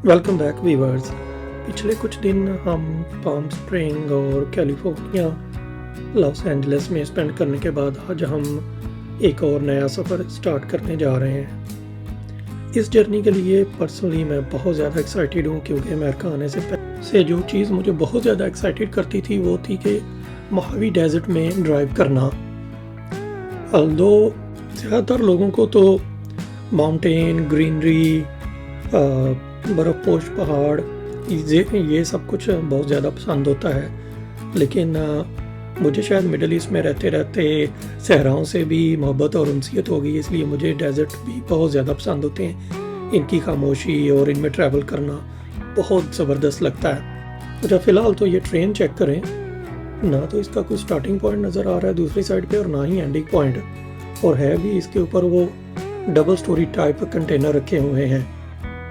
Welcome back viewers. पिछले कुछ दिन हम पाम स्प्रिंग और कैलिफोर्निया लॉस एंजलिस में स्पेंड करने के बाद आज हम एक और नया सफ़र स्टार्ट करने जा रहे हैं। इस जर्नी के लिए पर्सनली मैं बहुत ज़्यादा एक्साइटेड हूँ, क्योंकि अमेरिका आने से पहले से जो चीज़ मुझे बहुत ज़्यादा एक्साइटेड करती थी वो थी कि मोहावी डेजर्ट में ड्राइव करना। अल्दो ज़्यादातर लोगों को तो माउंटेन, ग्रीनरी, बर्फ़पोश पहाड़, ये सब कुछ बहुत ज़्यादा पसंद होता है, लेकिन मुझे शायद मिडल ईस्ट में रहते रहते सहराओं से भी मोहब्बत और उनसियत हो गई, इसलिए मुझे डेजर्ट भी बहुत ज़्यादा पसंद होते हैं। इनकी खामोशी और इनमें ट्रैवल करना बहुत ज़बरदस्त लगता है। अच्छा, फ़िलहाल तो ये ट्रेन चेक करें, ना तो इसका कोई स्टार्टिंग पॉइंट नज़र आ रहा है दूसरी साइड पे और ना ही एंडिंग पॉइंट, और है भी इसके ऊपर वो डबल स्टोरी टाइप कंटेनर रखे हुए हैं।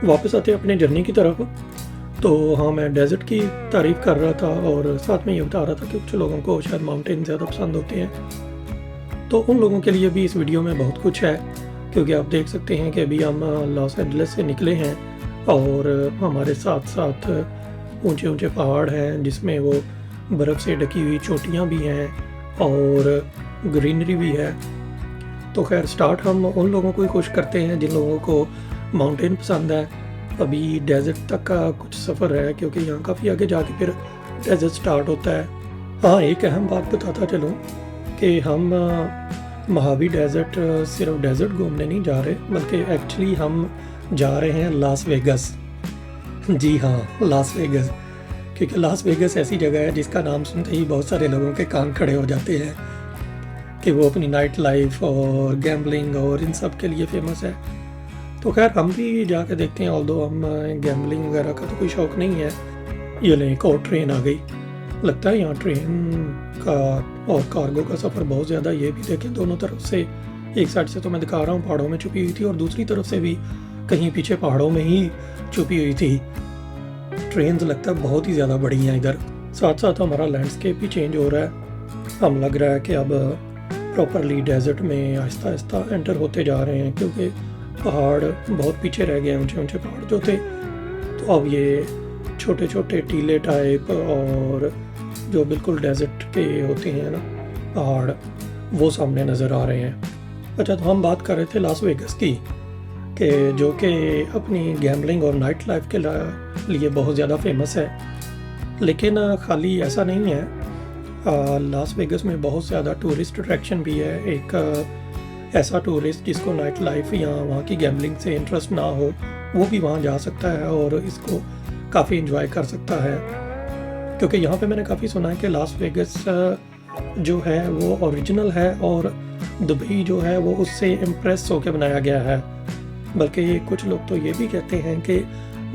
वापस आते अपने जर्नी की तरफ, तो हाँ, मैं डेजर्ट की तारीफ़ कर रहा था और साथ में ये बता रहा था कि कुछ लोगों को शायद माउंटेन ज़्यादा पसंद होते हैं, तो उन लोगों के लिए भी इस वीडियो में बहुत कुछ है। क्योंकि आप देख सकते हैं कि अभी हम लॉस एंजलिस से निकले हैं और हमारे साथ साथ ऊंचे ऊंचे पहाड़ हैं जिसमें वो बर्फ़ से ढकी हुई चोटियाँ भी हैं और ग्रीनरी भी है। तो खैर, स्टार्ट हम उन लोगों को ही खुश करते हैं जिन लोगों को माउंटेन पसंद है। अभी डेजर्ट तक का कुछ सफ़र है, क्योंकि यहाँ काफ़ी आगे जाके फिर डेजर्ट स्टार्ट होता है। हाँ, एक अहम बात बताता चलूँ कि हम मोहावी डेजर्ट सिर्फ डेजर्ट घूमने नहीं जा रहे, बल्कि एक्चुअली हम जा रहे हैं लास वेगस। जी हाँ, लास वेगस, क्योंकि लास वेगस ऐसी जगह है जिसका नाम सुनते ही बहुत सारे लोगों के कान खड़े हो जाते हैं कि वो अपनी नाइट लाइफ और गैम्बलिंग और इन सब के लिए फेमस है। तो खैर, हम भी जाके देखते हैं, ऑल्दो हम गैम्बलिंग वगैरह का तो कोई शौक़ नहीं है। ये लें, एक और ट्रेन आ गई। लगता है यहाँ ट्रेन का और कार्गो का सफ़र बहुत ज़्यादा। ये भी देखें, दोनों तरफ से, एक साइड से तो मैं दिखा रहा हूँ पहाड़ों में छुपी हुई थी और दूसरी तरफ से भी कहीं पीछे पहाड़ों में ही छुपी हुई थी। ट्रेन लगता है बहुत ही ज़्यादा बड़ी हैं इधर। साथ साथ हमारा लैंडस्केप भी चेंज हो रहा है। हम लग रहा है कि अब प्रॉपरली डेजर्ट में आहिस्ता आहिस्ता एंटर होते जा रहे हैं, क्योंकि पहाड़ बहुत पीछे रह गए, ऊंचे ऊंचे पहाड़ जो थे, तो अब ये छोटे छोटे टीले टाइप और जो बिल्कुल डेजर्ट के होते हैं ना पहाड़, वो सामने नज़र आ रहे हैं। अच्छा, तो हम बात कर रहे थे लास वेगस की, कि जो कि अपनी गैम्बलिंग और नाइट लाइफ के लिए बहुत ज़्यादा फेमस है, लेकिन खाली ऐसा नहीं है। लास वेगस में बहुत ज़्यादा टूरिस्ट अट्रैक्शन भी है। एक ऐसा टूरिस्ट जिसको नाइट लाइफ या वहाँ की गैम्बलिंग से इंटरेस्ट ना हो, वो भी वहाँ जा सकता है और इसको काफ़ी एंजॉय कर सकता है। क्योंकि यहाँ पे मैंने काफ़ी सुना है कि लास वेगस जो है वो ओरिजिनल है और दुबई जो है वो उससे इम्प्रेस होकर बनाया गया है। बल्कि कुछ लोग तो ये भी कहते हैं कि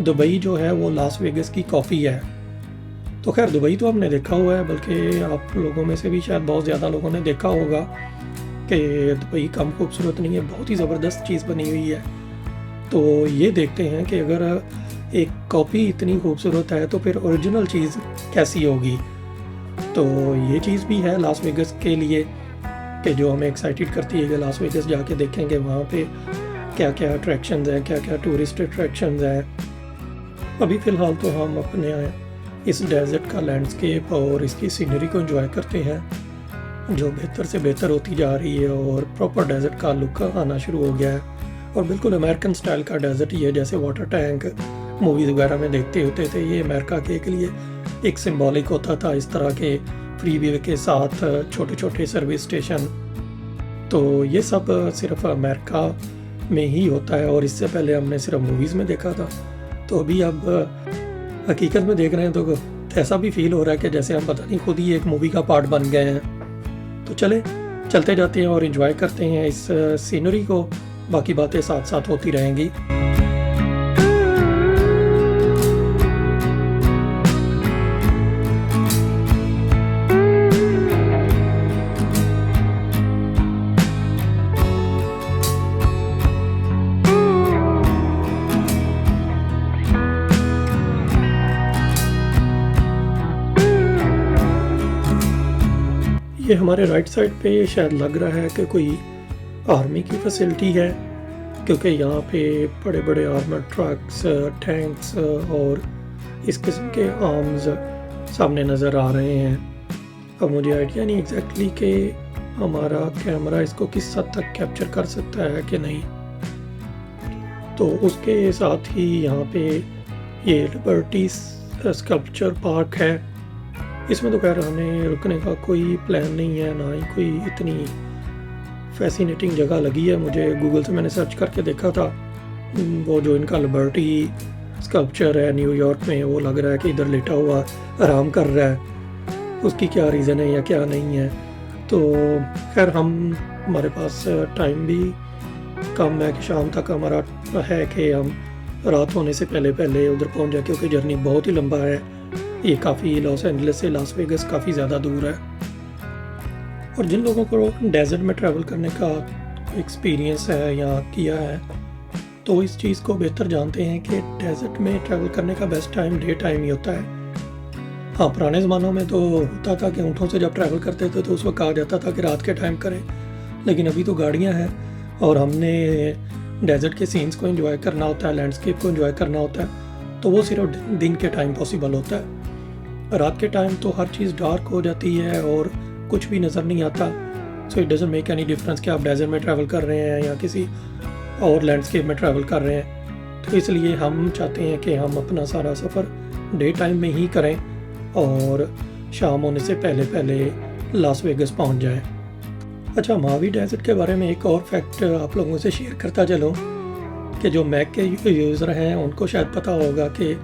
दुबई जो है वो लास वेगस की कॉपी है। तो खैर, दुबई तो हमने देखा हुआ है, बल्कि आप लोगों में से भी शायद बहुत ज़्यादा लोगों ने देखा होगा कि दुबई कम खूबसूरत नहीं है, बहुत ही ज़बरदस्त चीज़ बनी हुई है। तो ये देखते हैं कि अगर एक कॉपी इतनी खूबसूरत है तो फिर ओरिजिनल चीज़ कैसी होगी। तो ये चीज़ भी है लास वेगस के लिए कि जो हमें एक्साइटेड करती है कि लास वेगस जाके देखेंगे वहाँ पे क्या क्या अट्रैक्शंस हैं, क्या क्या टूरिस्ट अट्रैक्शंस हैं। अभी फ़िलहाल तो हम अपने इस डेजर्ट का लैंडस्केप और इसकी सीनरी को एंजॉय करते हैं, जो बेहतर से बेहतर होती जा रही है और प्रॉपर डेजर्ट का लुक आना शुरू हो गया है। और बिल्कुल अमेरिकन स्टाइल का डेजर्ट ही है, जैसे वाटर टैंक मूवीज़ वगैरह में देखते होते थे। ये अमेरिका के लिए एक सिंबॉलिक होता था, इस तरह के फ्रीवे के साथ छोटे छोटे सर्विस स्टेशन। तो ये सब सिर्फ अमेरिका में ही होता है और इससे पहले हमने सिर्फ मूवीज़ में देखा था। तो अभी अब हकीकत में देख रहे हैं तो ऐसा भी फील हो रहा है कि जैसे हम पता नहीं खुद ही एक मूवी का पार्ट बन गए हैं। तो चलते जाते हैं और एंजॉय करते हैं इस सीनरी को। बाकी बातें साथ साथ होती रहेंगी। ये हमारे राइट साइड पे शायद लग रहा है कि कोई आर्मी की फैसिलिटी है, क्योंकि यहाँ पे बड़े बड़े आर्मर ट्रक्स, टैंक्स और इस किस्म के आर्म्स सामने नज़र आ रहे हैं। अब मुझे आइडिया नहीं एग्जैक्टली कि हमारा कैमरा इसको किस हद तक कैप्चर कर सकता है कि नहीं। तो उसके साथ ही यहाँ पे ये लिबर्टी स्कल्पचर पार्क है। इसमें तो खैर हमें रुकने का कोई प्लान नहीं है, ना ही कोई इतनी फैसिनेटिंग जगह लगी है। मुझे गूगल से मैंने सर्च करके देखा था, वो जो इनका लिबर्टी स्कल्पचर है न्यूयॉर्क में, वो लग रहा है कि इधर लेटा हुआ आराम कर रहा है। उसकी क्या रीज़न है या क्या नहीं है। तो खैर हमारे पास टाइम भी कम है कि शाम तक हमारा है कि हम रात होने से पहले पहले उधर पहुंच जाए, क्योंकि जर्नी बहुत ही लंबा है। ये काफ़ी लॉस एंजलिस से लास वेगस काफ़ी ज़्यादा दूर है। और जिन लोगों को डेजर्ट में ट्रैवल करने का एक्सपीरियंस है या किया है, तो इस चीज़ को बेहतर जानते हैं कि डेजर्ट में ट्रैवल करने का बेस्ट टाइम डे टाइम ही होता है। हाँ, पुराने ज़मानों में तो होता था कि ऊँटों से जब ट्रैवल करते थे तो उस वक्त कहा जाता था कि रात के टाइम करें, लेकिन अभी तो गाड़ियाँ हैं और हमने डेजर्ट के सीन्स को एंजॉय करना होता है, लैंडस्केप को एंजॉय करना होता है, तो वो सिर्फ दिन के टाइम पॉसिबल होता है। रात के टाइम तो हर चीज़ डार्क हो जाती है और कुछ भी नज़र नहीं आता। So it doesn't make any difference कि आप डेजर्ट में ट्रैवल कर रहे हैं या किसी और लैंडस्केप में ट्रैवल कर रहे हैं। तो इसलिए हम चाहते हैं कि हम अपना सारा सफ़र डे टाइम में ही करें और शाम होने से पहले पहले लास वेगस पहुंच जाएं। अच्छा, महावी डेजर्ट के बारे में एक और फैक्ट आप लोगों से शेयर करता चलूँ कि जो मैक के यूज़र हैं उनको शायद पता होगा कि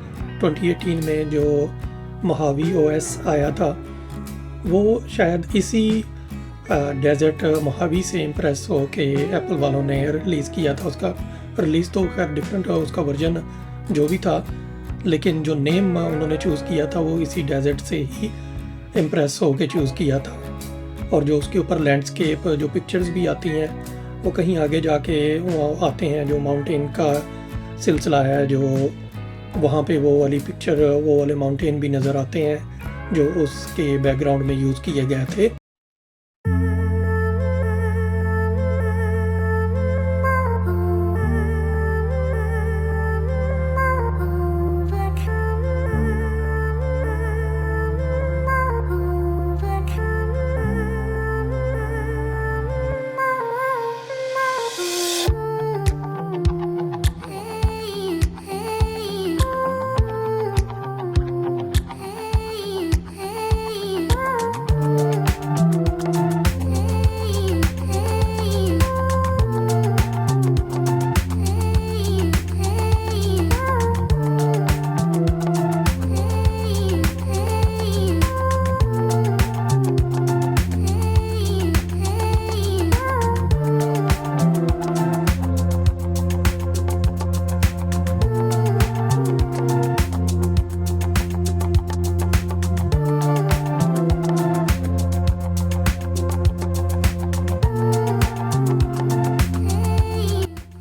2018 में जो महावी OS आया था, वो शायद इसी डेजर्ट महावी से इम्प्रेस हो के एप्पल वालों ने रिलीज़ किया था। उसका रिलीज़ तो खैर डिफरेंट है, उसका वर्जन जो भी था, लेकिन जो नेम उन्होंने चूज़ किया था वो इसी डेजर्ट से ही इम्प्रेस हो के चूज़ किया था। और जो उसके ऊपर लैंडस्केप जो पिक्चर्स भी आती हैं वो कहीं आगे जाके वो आते हैं, जो माउंटेन का सिलसिला है, जो वहाँ पे वो वाली पिक्चर, वो वाले माउंटेन भी नज़र आते हैं जो उसके बैकग्राउंड में यूज़ किए गए थे।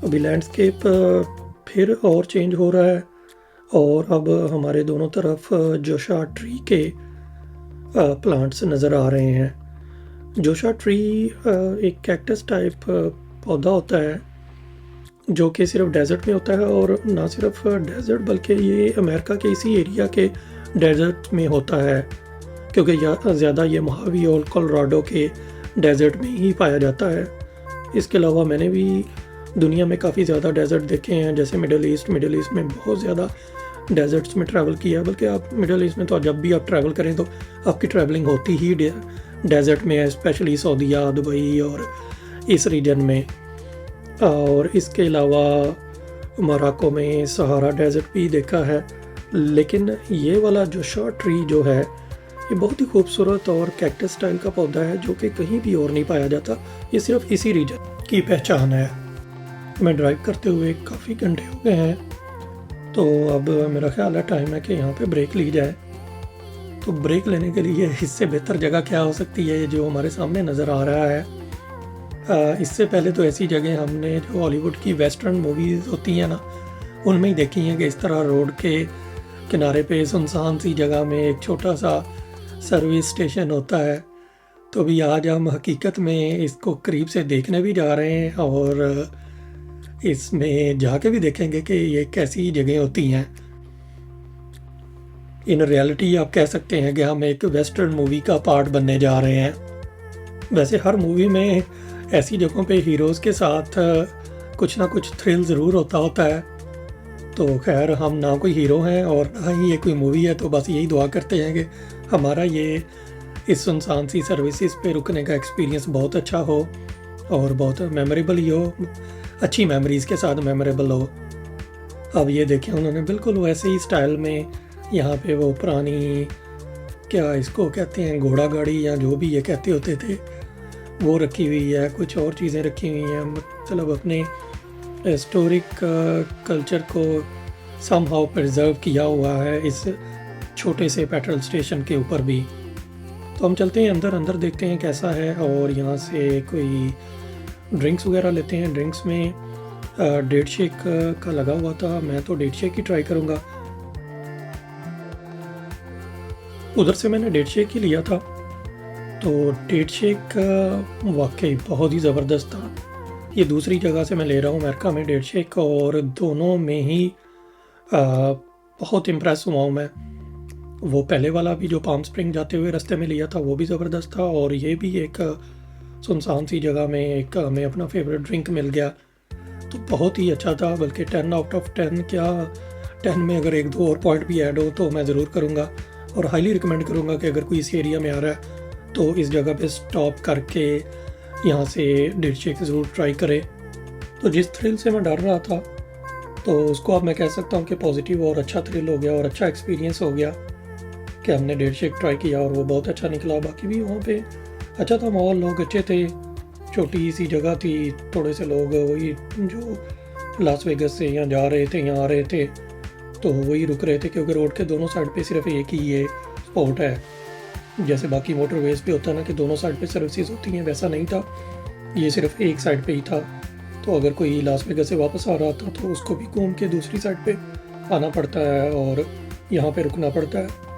अभी लैंडस्केप फिर और चेंज हो रहा है और अब हमारे दोनों तरफ जोशा ट्री के प्लांट्स नज़र आ रहे हैं। जोशा ट्री एक कैक्टस टाइप पौधा होता है जो कि सिर्फ डेजर्ट में होता है, और ना सिर्फ डेजर्ट बल्कि ये अमेरिका के इसी एरिया के डेजर्ट में होता है, क्योंकि ज़्यादा ये महावी और कोलोराडो के डेजर्ट में ही पाया जाता है। इसके अलावा मैंने भी दुनिया में काफ़ी ज़्यादा डेजर्ट देखे हैं, जैसे मिडल ईस्ट में बहुत ज़्यादा डेजर्ट्स में ट्रैवल किया है। बल्कि आप मिडल ईस्ट में तो जब भी आप ट्रैवल करें तो आपकी ट्रैवलिंग होती ही डेजर्ट में है, स्पेशली सऊदीया, दुबई और इस रीजन में। और इसके अलावा मोरक्को में सहारा डेजर्ट भी देखा है। लेकिन ये वाला जोशा ट्री जो है, ये बहुत ही खूबसूरत और कैक्टस स्टाइल का पौधा है जो कि कहीं भी और नहीं पाया जाता। ये सिर्फ इसी रीजन की पहचान है। मैं ड्राइव करते हुए काफ़ी घंटे हो गए हैं, तो अब मेरा ख्याल है टाइम है कि यहाँ पे ब्रेक ली जाए। तो ब्रेक लेने के लिए इससे बेहतर जगह क्या हो सकती है जो हमारे सामने नज़र आ रहा है। इससे पहले तो ऐसी जगह हमने जो हॉलीवुड की वेस्टर्न मूवीज़ होती हैं ना, उनमें ही देखी हैं कि इस तरह रोड के किनारे पे सुनसान सी जगह में एक छोटा सा सर्विस स्टेशन होता है। तो भी आज हम हकीकत में इसको करीब से देखने भी जा रहे हैं और इसमें जाके भी देखेंगे कि ये कैसी जगह होती हैं। इन रियलिटी आप कह सकते हैं कि हम एक वेस्टर्न मूवी का पार्ट बनने जा रहे हैं। वैसे हर मूवी में ऐसी जगहों पे हीरोज़ के साथ कुछ ना कुछ थ्रिल ज़रूर होता है। तो खैर हम ना कोई हीरो हैं और ना ही ये कोई मूवी है, तो बस यही दुआ करते हैं कि हमारा ये इस सुनसान सी सर्विसेज पे रुकने का एक्सपीरियंस बहुत अच्छा हो और बहुत मेमोरेबल ही हो, अच्छी मेमोरीज़ के साथ मेमोरेबल हो। अब ये देखें उन्होंने बिल्कुल वैसे ही स्टाइल में यहाँ पे वो पुरानी, क्या इसको कहते हैं, घोड़ा गाड़ी या जो भी ये कहते होते थे, वो रखी हुई है। कुछ और चीज़ें रखी हुई हैं, मतलब अपने हिस्टोरिक कल्चर को समहाउ प्रिजर्व किया हुआ है इस छोटे से पेट्रोल स्टेशन के ऊपर भी। तो हम चलते हैं अंदर देखते हैं कैसा है, और यहाँ से कोई ड्रिंक्स वगैरह लेते हैं। ड्रिंक्स में डेट शेक का लगा हुआ था, मैं तो डेट शेक ही ट्राई करूँगा। उधर से मैंने डेट शेक ही लिया था, तो डेट शेक वाकई बहुत ही ज़बरदस्त था। ये दूसरी जगह से मैं ले रहा हूँ अमेरिका में डेट शेक, और दोनों में ही बहुत इम्प्रेस हुआ हूँ मैं। वो पहले वाला भी जो पाम स्प्रिंग जाते हुए रास्ते में लिया था वो भी ज़बरदस्त था, और ये भी एक सुनसान सी जगह में एक हमें अपना फेवरेट ड्रिंक मिल गया, तो बहुत ही अच्छा था। बल्कि 10 आउट ऑफ 10 क्या, 10 में अगर एक दो और पॉइंट भी ऐड हो तो मैं ज़रूर करूँगा, और हाईली रिकमेंड करूँगा कि अगर कोई इस एरिया में आ रहा है तो इस जगह पे स्टॉप करके यहाँ से डेट शेक ज़रूर ट्राई करें। तो जिस थ्रिल से मैं डर रहा था, तो उसको अब मैं कह सकता हूँ कि पॉजिटिव और अच्छा थ्रिल हो गया और अच्छा एक्सपीरियंस हो गया कि हमने डेट शेक ट्राई किया और वो बहुत अच्छा निकला। बाकी भी वहाँ पे अच्छा था, माहौल, लोग अच्छे थे, छोटी सी जगह थी, थोड़े से लोग वही जो लास वेगस से यहाँ जा रहे थे, यहाँ आ रहे थे, तो वही रुक रहे थे, क्योंकि रोड के दोनों साइड पे सिर्फ एक ही ये स्पॉट है। जैसे बाकी मोटरवेज पे होता है ना कि दोनों साइड पे सर्विसेज होती हैं, वैसा नहीं था, ये सिर्फ एक साइड पे ही था। तो अगर कोई लास वेगस से वापस आ रहा था तो उसको भी घूम के दूसरी साइड पे आना पड़ता है और यहाँ पे रुकना पड़ता है।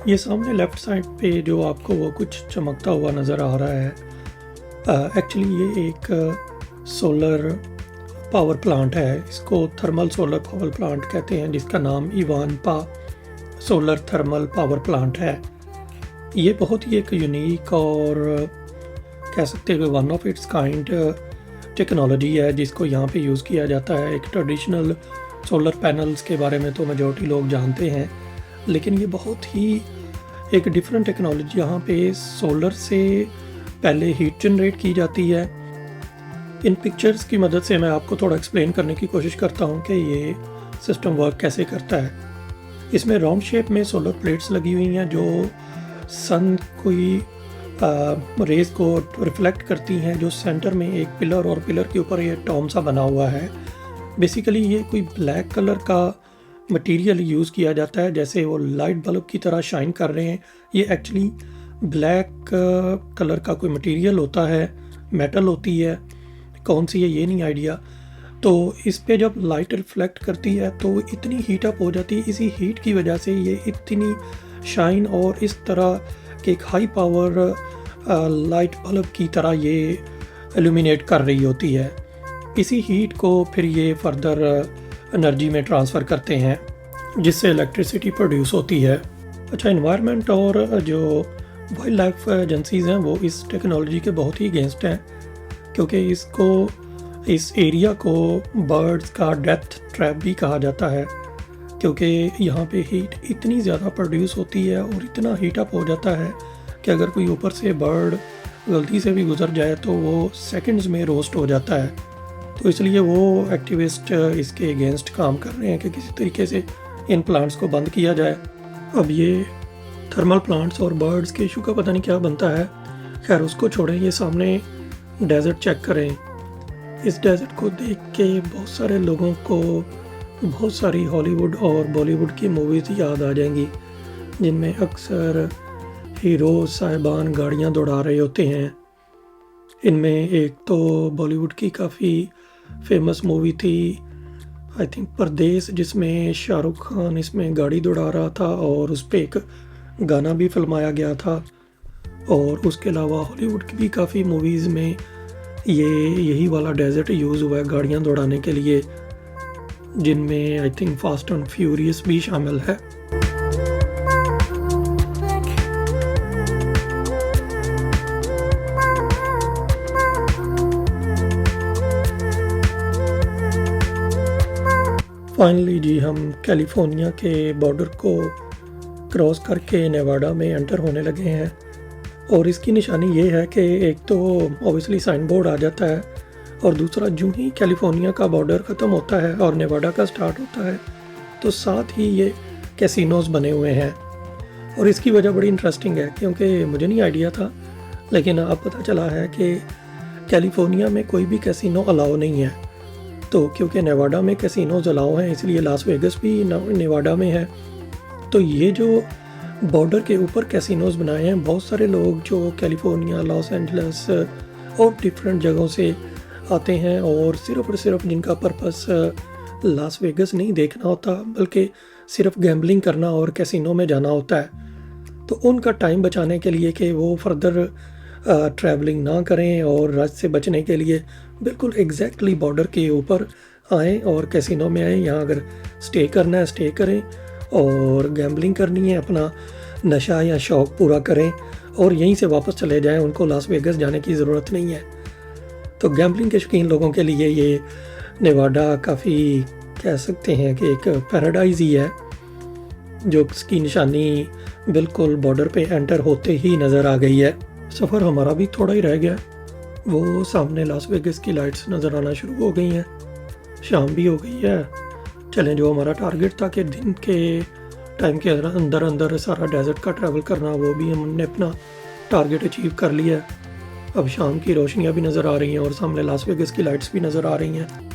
ये सामने लेफ़्ट साइड पे जो आपको वो कुछ चमकता हुआ नज़र आ रहा है, एक्चुअली ये एक सोलर पावर प्लांट है। इसको थर्मल सोलर पावर प्लांट कहते हैं, जिसका नाम इवानपा सोलर थर्मल पावर प्लांट है। ये बहुत ही एक यूनिक और कह सकते हैं one of its kind technology है जिसको यहाँ पे यूज़ किया जाता है। एक ट्रेडिशनल सोलर पैनल्स के बारे में तो मेजॉरिटी लोग जानते हैं, लेकिन ये बहुत ही एक डिफरेंट टेक्नोलॉजी। यहाँ पे सोलर से पहले हीट जनरेट की जाती है। इन पिक्चर्स की मदद से मैं आपको थोड़ा एक्सप्लेन करने की कोशिश करता हूँ कि ये सिस्टम वर्क कैसे करता है। इसमें राउंड शेप में सोलर प्लेट्स लगी हुई हैं जो सन कोई रेज को रिफ्लेक्ट करती हैं, जो सेंटर में एक पिलर और पिलर के ऊपर ये टॉम सा बना हुआ है। बेसिकली ये कोई ब्लैक कलर का मटेरियल यूज़ किया जाता है, जैसे वो लाइट बल्ब की तरह शाइन कर रहे हैं। ये एक्चुअली ब्लैक कलर का कोई मटेरियल होता है, मेटल होती है, कौन सी है ये नहीं आइडिया। तो इस पे जब लाइट रिफ्लेक्ट करती है तो इतनी हीट अप हो जाती है, इसी हीट की वजह से ये इतनी शाइन और इस तरह के एक हाई पावर लाइट बल्ब की तरह ये एल्यूमिनेट कर रही होती है। इसी हीट को फिर ये फर्दर एनर्जी में ट्रांसफ़र करते हैं, जिससे इलेक्ट्रिसिटी प्रोड्यूस होती है। अच्छा, एनवायरनमेंट और जो वाइल्ड लाइफ एजेंसीज़ हैं वो इस टेक्नोलॉजी के बहुत ही अगेंस्ट हैं, क्योंकि इस एरिया को बर्ड्स का डेथ ट्रैप भी कहा जाता है, क्योंकि यहाँ पे हीट इतनी ज़्यादा प्रोड्यूस होती है और इतना हीट अप हो जाता है कि अगर कोई ऊपर से बर्ड गलती से भी गुजर जाए तो वो सेकंड्स में रोस्ट हो जाता है। तो इसलिए वो एक्टिविस्ट इसके अगेंस्ट काम कर रहे हैं कि किसी तरीके से इन प्लांट्स को बंद किया जाए। अब ये थर्मल प्लांट्स और बर्ड्स के इशू का पता नहीं क्या बनता है, खैर उसको छोड़ें। ये सामने डेजर्ट चेक करें। इस डेजर्ट को देख के बहुत सारे लोगों को बहुत सारी हॉलीवुड और बॉलीवुड की मूवीज़ याद आ जाएंगी, जिनमें अक्सर हीरो साहिबान गाड़ियाँ दौड़ा रहे होते हैं। इनमें एक तो बॉलीवुड की काफ़ी फेमस मूवी थी, आई थिंक परदेस, जिसमें शाहरुख खान इसमें गाड़ी दौड़ा रहा था और उस पर एक गाना भी फिल्माया गया था। और उसके अलावा हॉलीवुड की भी काफ़ी मूवीज़ में यही वाला डेजर्ट यूज़ हुआ है गाड़ियाँ दौड़ाने के लिए, जिनमें I think fast and furious भी शामिल है। फाइनली जी हम कैलिफोर्निया के बॉर्डर को क्रॉस करके नेवाडा में एंटर होने लगे हैं। और इसकी निशानी ये है कि एक तो ऑब्वियसली साइन बोर्ड आ जाता है, और दूसरा जो ही कैलिफोर्निया का बॉर्डर ख़त्म होता है और नेवाडा का स्टार्ट होता है तो साथ ही ये कैसीनोज़ बने हुए हैं। और इसकी वजह बड़ी इंटरेस्टिंग है, क्योंकि मुझे नहीं आइडिया था, लेकिन अब पता चला है कि कैलिफोर्निया में कोई भी कैसीनो अलाउ नहीं है। तो क्योंकि नेवाडा में कैसीनोज़ अलाउ हैं, इसलिए लास वेगस भी नेवाडा में है। तो ये जो बॉर्डर के ऊपर कैसीनोज़ बनाए हैं, बहुत सारे लोग जो कैलिफोर्निया, लॉस एंजल्स और डिफरेंट जगहों से आते हैं, और सिर्फ जिनका पर्पस लास वेगस नहीं देखना होता, बल्कि सिर्फ गैम्बलिंग करना और कैसीनो में जाना होता है, तो उनका टाइम बचाने के लिए कि वो फर्दर ट्रैवलिंग ना करें और रश से बचने के लिए बिल्कुल एग्जैक्टली बॉर्डर के ऊपर आएँ और कैसीनो में आएँ। यहाँ अगर स्टे करना है स्टे करें, और गैम्बलिंग करनी है, अपना नशा या शौक़ पूरा करें और यहीं से वापस चले जाएं। उनको लास वेगस जाने की ज़रूरत नहीं है। तो गैम्बलिंग के शौकीन लोगों के लिए ये नेवाडा काफ़ी कह सकते हैं कि एक पैराडाइज ही है, जो इसकी निशानी बिल्कुल बॉर्डर पे एंटर होते ही नज़र आ गई है। सफ़र हमारा भी थोड़ा ही रह गया, वो सामने लास वेगस की लाइट्स नज़र आना शुरू हो गई हैं, शाम भी हो गई है। चलें, जो हमारा टारगेट था कि दिन के टाइम के अंदर सारा डेजर्ट का ट्रैवल करना, वो भी हमने अपना टारगेट अचीव कर लिया है। अब शाम की रोशनियाँ भी नज़र आ रही हैं और सामने लास वेगस की लाइट्स भी नज़र आ रही हैं।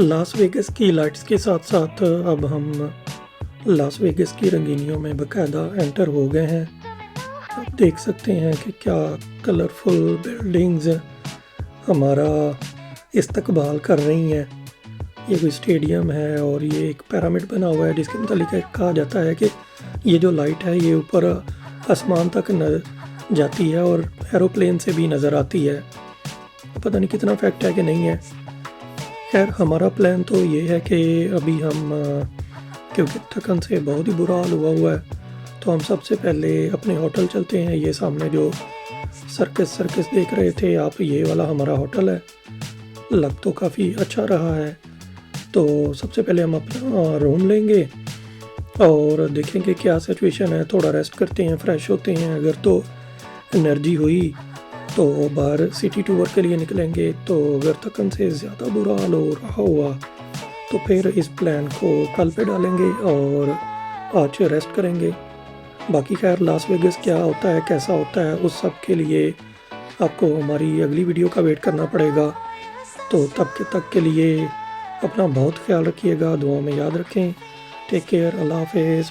लास वेगस की लाइट्स के साथ साथ अब हम लास वेगस की रंगीनियों में बाकायदा एंटर हो गए हैं। आप देख सकते हैं कि क्या कलरफुल बिल्डिंग्स हमारा इस्तकबाल कर रही हैं। ये कोई स्टेडियम है और ये एक पिरामिड बना हुआ है, जिसके मुतालिक कहा जाता है कि ये जो लाइट है ये ऊपर आसमान तक न जाती है और एरोप्लेन से भी नज़र आती है। पता नहीं कितना फैक्ट है कि नहीं है। खैर, हमारा प्लान तो ये है कि अभी हम क्योंकि थकन से बहुत ही बुरा हाल हुआ है, तो हम सबसे पहले अपने होटल चलते हैं। ये सामने जो सर्कस देख रहे थे आप, ये वाला हमारा होटल है। लग तो काफ़ी अच्छा रहा है। तो सबसे पहले हम अपना रूम लेंगे और देखेंगे क्या सिचुएशन है। थोड़ा रेस्ट करते हैं, फ्रेश होते हैं। अगर तो एनर्जी हुई तो बाहर सिटी टूर के लिए निकलेंगे। तो अगर थकन से ज़्यादा बुरा हाल हो रहा हुआ तो फिर इस प्लान को कल पे डालेंगे और आज रेस्ट करेंगे। बाकी खैर, लास वेगस क्या होता है, कैसा होता है, उस सब के लिए आपको हमारी अगली वीडियो का वेट करना पड़ेगा। तो तब के लिए अपना बहुत ख्याल रखिएगा, दुआ में याद रखें। टेक केयर, अल्लाह हाफिज़।